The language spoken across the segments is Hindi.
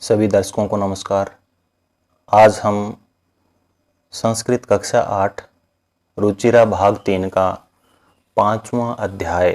सभी दर्शकों को नमस्कार। आज हम संस्कृत कक्षा 8 रुचिरा भाग 3 का 5वां अध्याय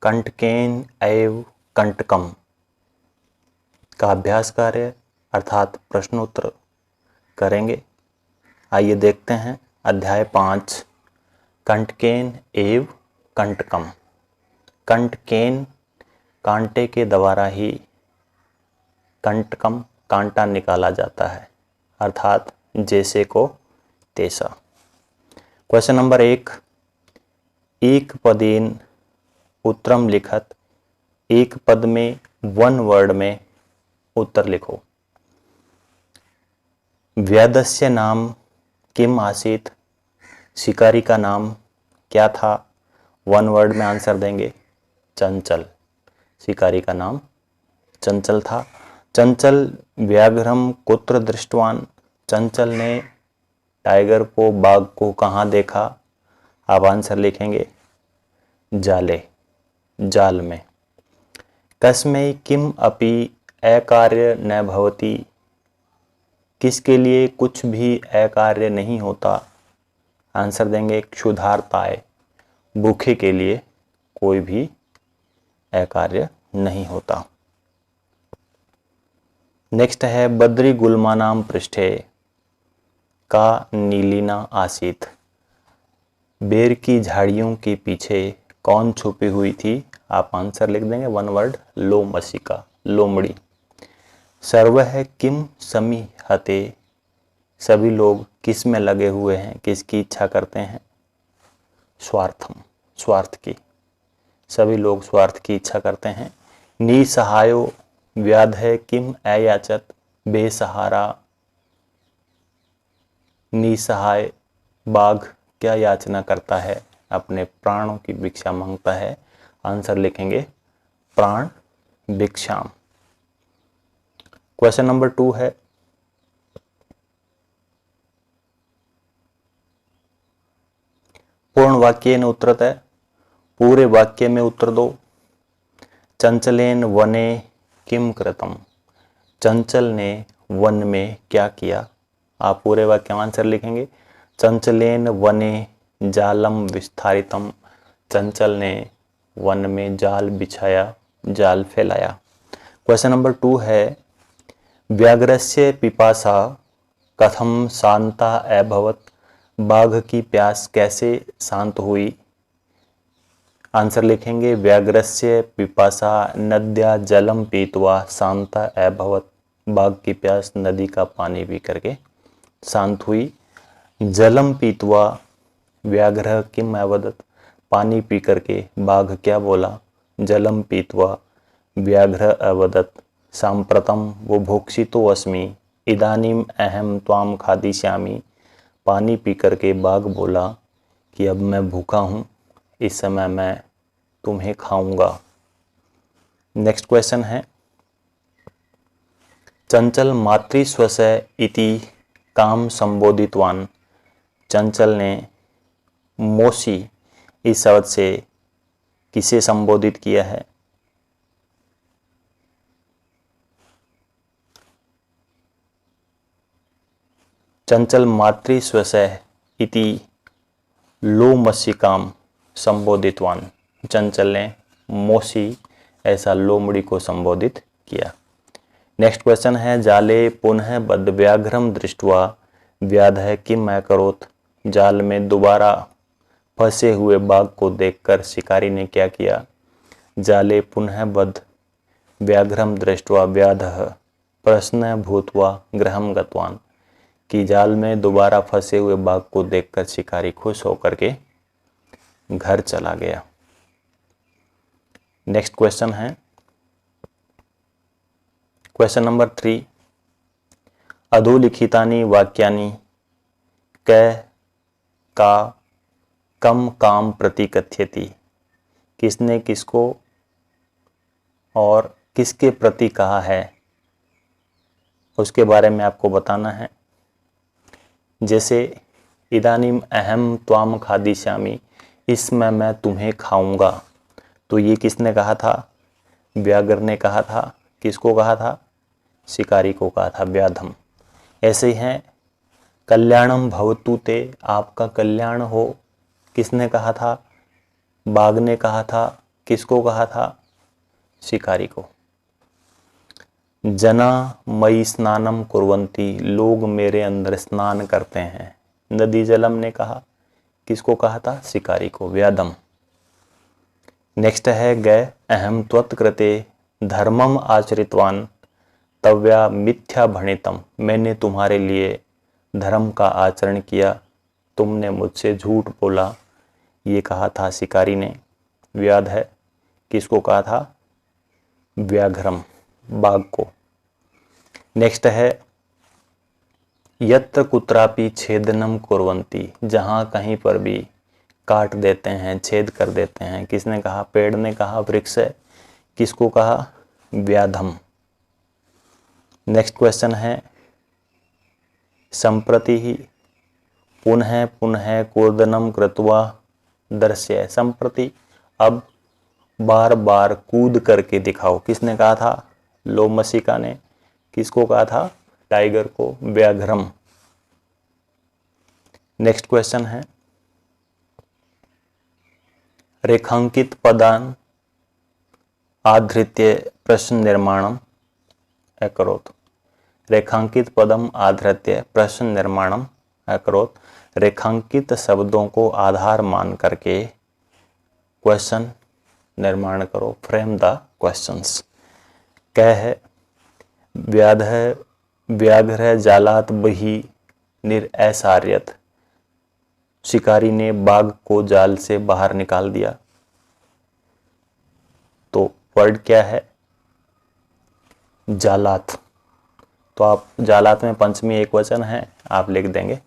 कंटकेन एव कंटकम का अभ्यास कार्य अर्थात प्रश्नोत्तर करेंगे। आइए देखते हैं अध्याय 5 कंटकेन एव कंटकम। कंटकेन कांटे के द्वारा ही कंटकम कांटा निकाला जाता है अर्थात जैसे को तैसा। क्वेश्चन नंबर 1, एक पदेन उत्तरम लिखत, एक पद में वन वर्ड में उत्तर लिखो। व्याधस्य नाम किम आसीत, शिकारी का नाम क्या था? वन वर्ड में आंसर देंगे चंचल। शिकारी का नाम चंचल था। चंचल व्याघ्रम कुत्र दृष्टवान, चंचल ने टाइगर को बाघ को कहाँ देखा? आप आंसर लिखेंगे जाले, जाल में। कस्मै किम अपि अकार्य न भवति, किसके लिए कुछ भी अकार्य नहीं होता? आंसर देंगे क्षुधार्ताय, भूखे के लिए कोई भी अकार्य नहीं होता। नेक्स्ट है बद्री गुल्मानाम पृष्ठे का नीलिना आसीत, बेर की झाड़ियों के पीछे कौन छुपी हुई थी? आप आंसर लिख देंगे वन वर्ड लोमशिका, लोमड़ी। सर्वः किम समीहते, सभी लोग किस में लगे हुए हैं, किसकी इच्छा करते हैं? स्वार्थम, स्वार्थ की, सभी लोग स्वार्थ की इच्छा करते हैं। निसहायो व्याधय किम अयाचत, बेसहारा निसहाय बाघ क्या याचना करता है? अपने प्राणों की भिक्षा मांगता है। आंसर लिखेंगे प्राण भिक्षाम। क्वेश्चन नंबर 2 है पूर्ण वाक्य ने उत्तरत है, पूरे वाक्य में उत्तर दो। चंचलेन वने किम कृतम, चंचल ने वन में क्या किया? आप पूरे वाक्य में आंसर लिखेंगे चंचलेन वने जालम विस्तारितम, चंचल ने वन में जाल बिछाया, जाल फैलाया। क्वेश्चन नंबर 2 है व्याघ्रस्य पिपासा कथम शांता अभवत, बाघ की प्यास कैसे शांत हुई? आंसर लिखेंगे व्याघ्रस्य पिपासा नद्या जलम पीत्वा शांता अभवत, बाघ की प्यास नदी का पानी पी करके शांत हुई। जलम पीत्वा व्याघ्र किम अवदत, पानी पी करके बाघ क्या बोला? जलम पीत्वा व्याघ्र अवदत सांप्रतम वो भोक्षितो अस्मि, इदानीम अहम त्वाम खादिष्यामि, पानी पी करके बाघ बोला कि अब मैं भूखा हूँ, इस समय मैं तुम्हें खाऊंगा। नेक्स्ट क्वेश्चन है चंचल मातृस्वस्य इति काम संबोधितवान, चंचल ने मौसी इस शब्द से किसे संबोधित किया है? चंचल मातृस्वस्य इति लोमशिकाम संबोधितवान, चंचल ने मौसी ऐसा लोमड़ी को संबोधित किया। नेक्स्ट क्वेश्चन है जाले पुनः बद्ध व्याघ्रम दृष्ट्वा व्याधः किम अकरोत्, जाल में दोबारा फंसे हुए बाघ को देखकर शिकारी ने क्या किया? जाले पुनः बद्ध व्याघ्रम दृष्ट्वा व्याधः प्रसन्न भूत्वा गृहं गतवान, कि जाल में दोबारा फंसे हुए बाघ को देखकर शिकारी खुश होकर के घर चला गया। नेक्स्ट क्वेश्चन है क्वेश्चन नंबर 3, अधोलिखितानि वाक्यानि क का कम काम प्रति कथ्यति, किसने किसको और किसके प्रति कहा है उसके बारे में आपको बताना है। जैसे इदानीम अहम त्वाम खादिष्यामि, इसमें मैं तुम्हें खाऊंगा, तो ये किसने कहा था? व्याघ्र ने कहा था। किसको कहा था? शिकारी को कहा था व्याधम। ऐसे ही हैं कल्याणम भवतु ते, आपका कल्याण हो, किसने कहा था? बाघ ने कहा था। किसको कहा था? शिकारी को। जना मई स्नानम कुर्वन्ति, लोग मेरे अंदर स्नान करते हैं। नदी जलम ने कहा। किसको कहा था? शिकारी को, व्याधम। नेक्स्ट है गय अहम त्वत्कृते धर्मम आचरितवान तव्या मिथ्या भणितम, मैंने तुम्हारे लिए धर्म का आचरण किया, तुमने मुझसे झूठ बोला। ये कहा था शिकारी ने। व्याध है, किसको कहा था? व्याघ्रम, बाघ को। नेक्स्ट है यत्र कुत्रापि छेदनम कुर्वन्ति, जहां कहीं पर भी काट देते हैं, छेद कर देते हैं। किसने कहा? पेड़ ने कहा। वृक्ष है, किसको कहा? व्याधम। नेक्स्ट क्वेश्चन है संप्रति ही पुनः पुनः कूर्दनम कृत्वा दर्शय, संप्रति अब बार बार कूद करके दिखाओ। किसने कहा था? लोमशिका ने। किसको कहा था? टाइगर को, व्याघ्रम। नेक्स्ट क्वेश्चन है रेखांकित पदान आधृत्य प्रश्न निर्माणम अकरोत्, रेखांकित पदम आधृत्य प्रश्न निर्माणम अकरोत्, रेखांकित शब्दों को आधार मान करके क्वेश्चन निर्माण करो, फ्रेम द क्वेश्चंस। कह है व्याध है व्याघ्र जालात बही निरऐसार्यत, शिकारी ने बाघ को जाल से बाहर निकाल दिया। तो वर्ड क्या है? जालात। तो आप जालात में पंचमी एक वचन है, आप लिख देंगे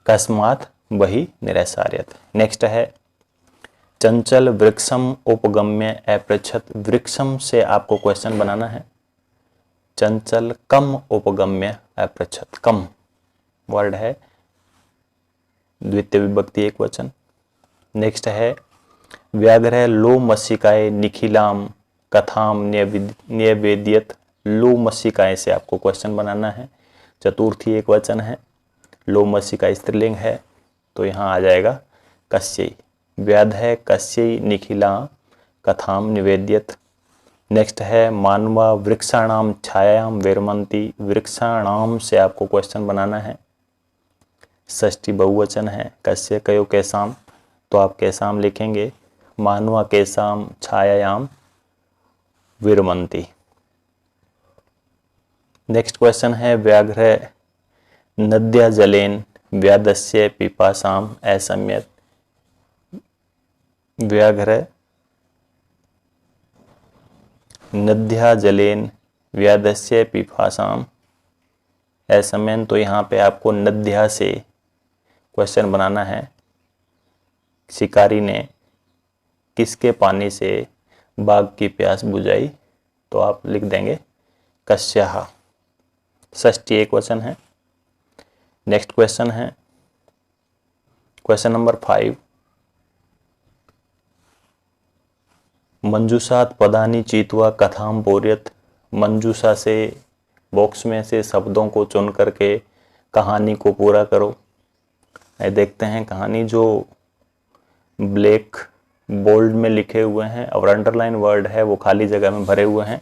कस्मात बही निरैसार्यत। नेक्स्ट है चंचल वृक्षम उपगम्य अपृच्छत, वृक्षम से आपको क्वेश्चन बनाना है। चंचल कम उपगम्य अपृच्छत, कम वर्ड है, द्वितीय विभक्ति एक वचन। नेक्स्ट है व्याघ्र लोमशिकाए निखिलाम कथाम न्यवेद्यत, लोमशिकाए से आपको क्वेश्चन बनाना है। चतुर्थी एक वचन है, लोमशिका स्त्रीलिंग है, तो यहाँ आ जाएगा कस्यई। व्याध है कस्यई निखिला कथाम निवेद्यत। नेक्स्ट है मानवा वृक्षाणाम छायाम विरमंती, वृक्षाणाम से आपको क्वेश्चन बनाना है। षष्ठी बहुवचन है, कस्य कयो कैसाम, तो आप कैसाम लिखेंगे। मानवा कैसाम छायायाम विरमंती। नेक्स्ट क्वेश्चन है व्याघ्र नद्या जलेन व्याधस्य पिपासाम असम्यत, व्याघ्र नद्या जलेन व्याधस्य पिपासाम असम्यन, तो यहाँ पे आपको नद्या से क्वेश्चन बनाना है। शिकारी ने किसके पानी से बाघ की प्यास बुझाई, तो आप लिख देंगे कस्याहा। षष्ठी एक वचन है। नेक्स्ट क्वेश्चन है क्वेश्चन नंबर 5, मंजूषात पदानी चीतवा कथाम बोरियत, मंजूषा से बॉक्स में से शब्दों को चुन करके कहानी को पूरा करो। देखते हैं कहानी जो ब्लैक बोल्ड में लिखे हुए हैं और अंडरलाइन वर्ड है वो खाली जगह में भरे हुए हैं।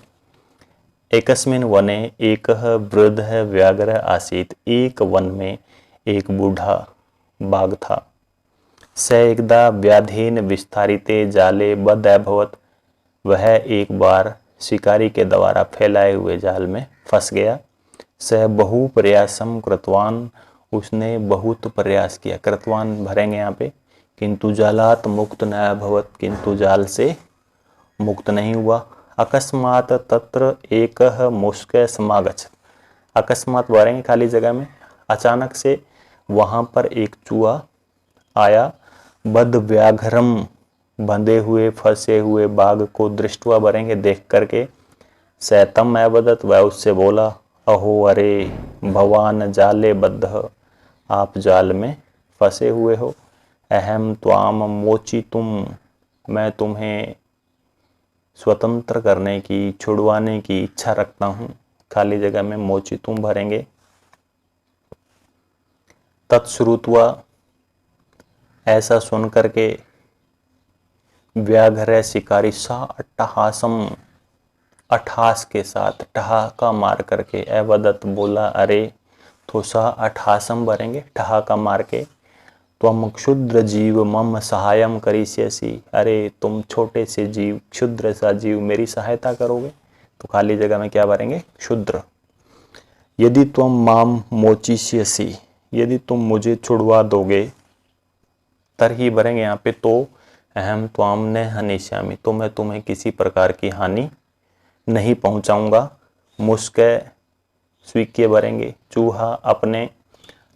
एकस्मिन वने एक वृद्ध व्याघ्र आसीत, एक वन में एक बूढ़ा बाघ था। स एकदा व्याधीन विस्तारिते जाले बद अभवत, वह एक बार शिकारी के द्वारा फैलाए हुए जाल में फंस गया। स बहु प्रयासम कृतवान, उसने बहुत प्रयास किया, कृतवान भरेंगे यहाँ पे, किंतु जालात मुक्त न अभवत, किंतु जाल से मुक्त नहीं हुआ। अकस्मात तत्र एक मुष्क समागच्छत, अकस्मात भरेंगे खाली जगह में, अचानक से वहां पर एक चूहा आया। बद व्याघ्रम, बंधे हुए फंसे हुए बाघ को दृष्टवा भरेंगे देख करके। सैतम अवदत, वह उससे बोला अहो अरे भवान जाले बद्ध, आप जाल में फंसे हुए हो। अहम त्वाम मोचितुम, मैं तुम्हें स्वतंत्र करने की, छुड़वाने की इच्छा रखता हूँ। खाली जगह में मोचितुम भरेंगे। तत्श्रुत्वा, ऐसा सुन करके, व्याघ्र शिकारी सा अट्टहासम, अट्ठास के साथ, ठहाका मार करके, अवदत बोला, अरे, तो सा अट्ठासम भरेंगे ठहाका मार के। त्वम क्षुद्र जीव मम सहायम करिष्यसि, अरे तुम छोटे से जीव, क्षुद्र सा जीव मेरी सहायता करोगे। तो खाली जगह में क्या भरेंगे? क्षुद्र। यदि त्वम माम मोचिष्यसि, यदि तुम मुझे छुड़वा दोगे, तरही भरेंगे यहाँ पे तो, अहम त्वाम न हनिष्यामि, तो मैं तुम्हें किसी प्रकार की हानि नहीं पहुंचाऊंगा। मुस्के स्वीक्य भरेंगे। चूहा अपने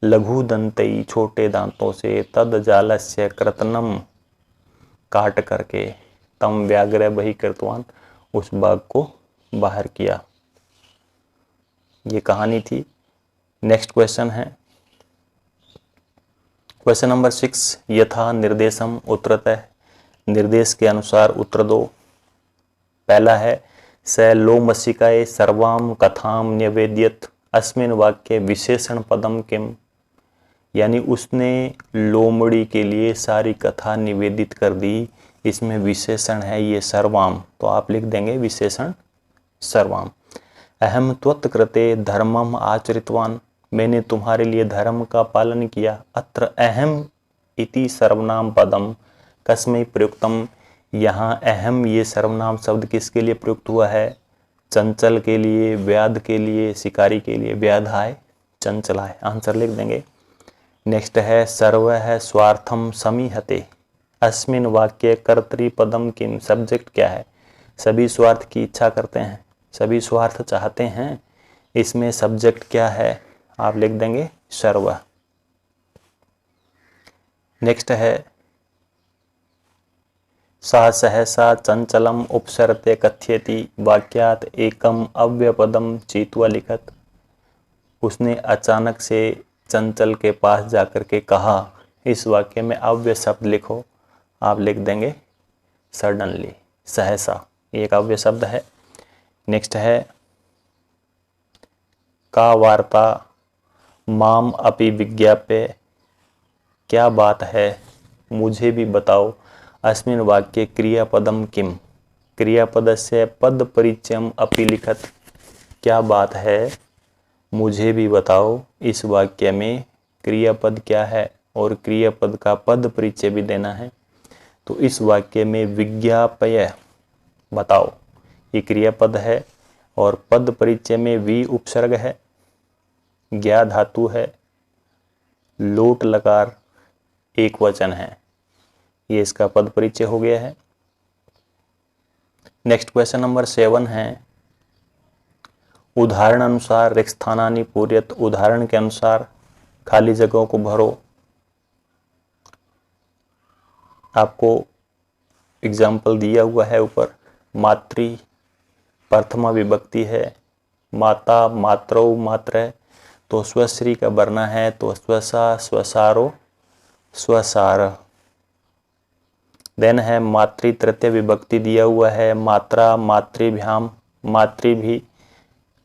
लघु दंतई, छोटे दांतों से, तद जालस्य कृतनम, काट करके, तम व्याघ्र बहि कृतवान, उस बाघ को बाहर किया। ये कहानी थी। नेक्स्ट क्वेश्चन है क्वेश्चन नंबर 6, यथा निर्देशम उत्तरतः, निर्देश के अनुसार उत्तर दो। पहला है, स लोमशिकाय सर्वाम कथाम न्यवेद्यत, अस्मिन वाक्य विशेषण पदम किम, यानी उसने लोमड़ी के लिए सारी कथा निवेदित कर दी, इसमें विशेषण है ये सर्वाम, तो आप लिख देंगे विशेषण सर्वाम। अहम त्वत्कृते धर्मम आचरितवान, मैंने तुम्हारे लिए धर्म का पालन किया। अत्र अहम इति सर्वनाम पदम कस्मै प्रयुक्तम, यहाँ अहम ये सर्वनाम शब्द किसके लिए प्रयुक्त हुआ है? चंचल के लिए, व्याध के लिए, शिकारी के लिए। व्याधाय, चंचलाय, आंसर लिख देंगे। नेक्स्ट है, सर्व है स्वार्थम समीहते, अस्मिन वाक्य कर्तृपदम किम, सब्जेक्ट क्या है? सभी स्वार्थ की इच्छा करते हैं, सभी स्वार्थ चाहते हैं, इसमें सब्जेक्ट क्या है? आप लिख देंगे सर्व। नेक्स्ट है, सा सहसा चंचलम उपसरते कथ्यति, वाक्यात एकम अव्यपदम चीत्वा लिखत, उसने अचानक से चंचल के पास जाकर के कहा, इस वाक्य में अव्यय शब्द लिखो। आप लिख देंगे सडनली, सहसा, एक अव्यय शब्द है। नेक्स्ट है, का वार्ता माम अपि विज्ञाप्य, क्या बात है मुझे भी बताओ। अस्मिन वाक्य क्रियापदम किम, क्रियापदस्य पद परिचयम अपि लिखत, क्या बात है मुझे भी बताओ, इस वाक्य में क्रियापद क्या है और क्रियापद का पद परिचय भी देना है। तो इस वाक्य में विज्ञापय, बताओ, ये क्रियापद है और पद परिचय में वी उपसर्ग है, ज्ञा धातु है, लोट लकार एक वचन है, ये इसका पद परिचय हो गया है। नेक्स्ट क्वेश्चन नंबर 7 है, उदाहरण अनुसार रिक्स्थानानि पूर्यत, उदाहरण के अनुसार खाली जगहों को भरो। आपको एग्जाम्पल दिया हुआ है ऊपर। मातृ प्रथमा विभक्ति है, माता, मातरौ, मात्र, तो स्वश्री का भरना है, तो स्वसा, स्वसारो, स्वसार। देन है मातृ तृतीय विभक्ति दिया हुआ है, मात्रा, मातृभ्याम, मातृ भी,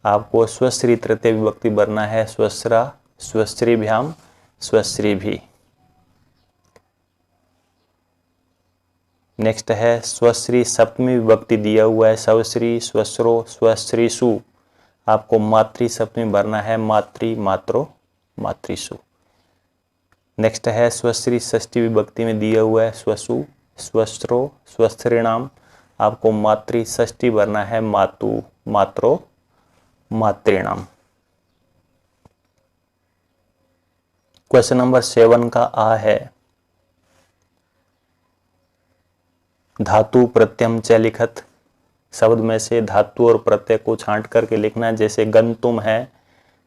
आपको स्वश्री तृतीय विभक्ति भरना है, स्वस्रा, स्वश्रीभ्याम, स्वश्री भी। नेक्स्ट है स्वश्री सप्तमी विभक्ति दिया हुआ है, स्वश्री, स्वश्रो, स्वश्रीसु, आपको मातृ सप्तमी भरना है, मातृ, मात्रो, मातृसु। नेक्स्ट है स्वश्री षष्ठी विभक्ति में दिया हुआ है, स्वसु, स्वस्त्रो, स्वस्त्रिणाम, आपको मातृ षष्ठी भरना है, मातु, मात्रो, मातृणाम। क्वेश्चन नंबर 7 का आ है, धातु प्रत्यम च लिखत, शब्द में से धातु और प्रत्यय को छांट करके लिखना है। जैसे गंतुम है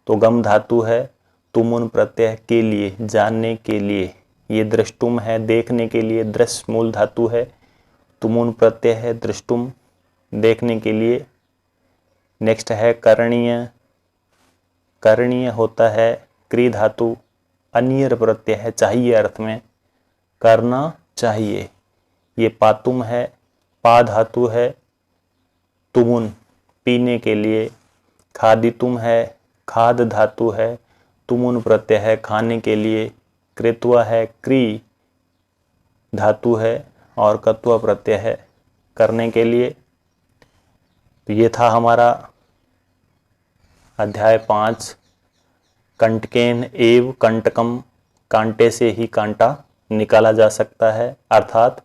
तो गम धातु है, तुमुन प्रत्यय के लिए, जानने के लिए। ये दृष्टुम है, देखने के लिए, दृश्य मूल धातु है, तुमुन प्रत्यय है, दृष्टुम, देखने के लिए। नेक्स्ट है करणीय, करणीय होता है क्री धातु, अनियर प्रत्यय है, चाहिए अर्थ में, करना चाहिए। ये पातुम है, पा धातु है, तुमुन, पीने के लिए, खादितुम है, खाद धातु है, तुमुन प्रत्यय है खाने के लिए, कृत्वा है, क्री धातु है और कत्वा प्रत्यय है करने के लिए। तो ये था हमारा अध्याय 5। कंटकेन एव कंटकम, कांटे से ही कांटा निकाला जा सकता है, अर्थात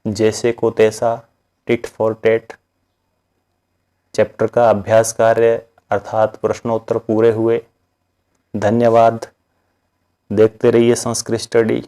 जैसे को तैसा, टिट फॉर टेट। चैप्टर का अभ्यास कार्य अर्थात प्रश्नोत्तर पूरे हुए। धन्यवाद। देखते रहिए संस्कृत स्टडी।